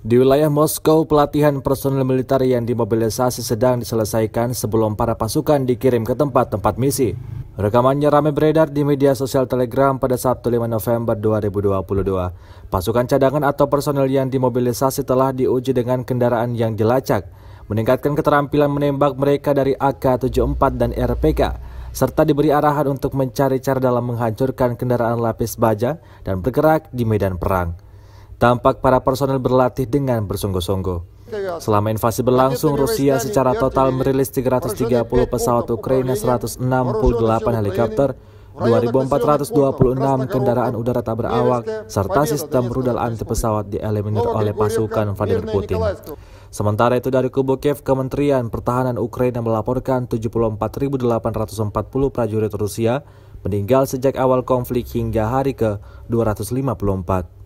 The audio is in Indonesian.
Di wilayah Moskow, pelatihan personel militer yang dimobilisasi sedang diselesaikan sebelum para pasukan dikirim ke tempat-tempat misi. Rekamannya ramai beredar di media sosial Telegram pada Sabtu 5 November 2022. Pasukan cadangan atau personel yang dimobilisasi telah diuji dengan kendaraan yang dilacak, meningkatkan keterampilan menembak mereka dari AK-74 dan RPK, serta diberi arahan untuk mencari cara dalam menghancurkan kendaraan lapis baja dan bergerak di medan perang. Tampak para personel berlatih dengan bersungguh-sungguh. Selama invasi berlangsung, Rusia secara total merilis 330 pesawat Ukraina, 168 helikopter, 2.426 kendaraan udara tak berawak, serta sistem rudal anti pesawat dieliminir oleh pasukan Vladimir Putin. Sementara itu dari kubu Kiev, Kementerian Pertahanan Ukraina melaporkan 74.840 prajurit Rusia meninggal sejak awal konflik hingga hari ke-254.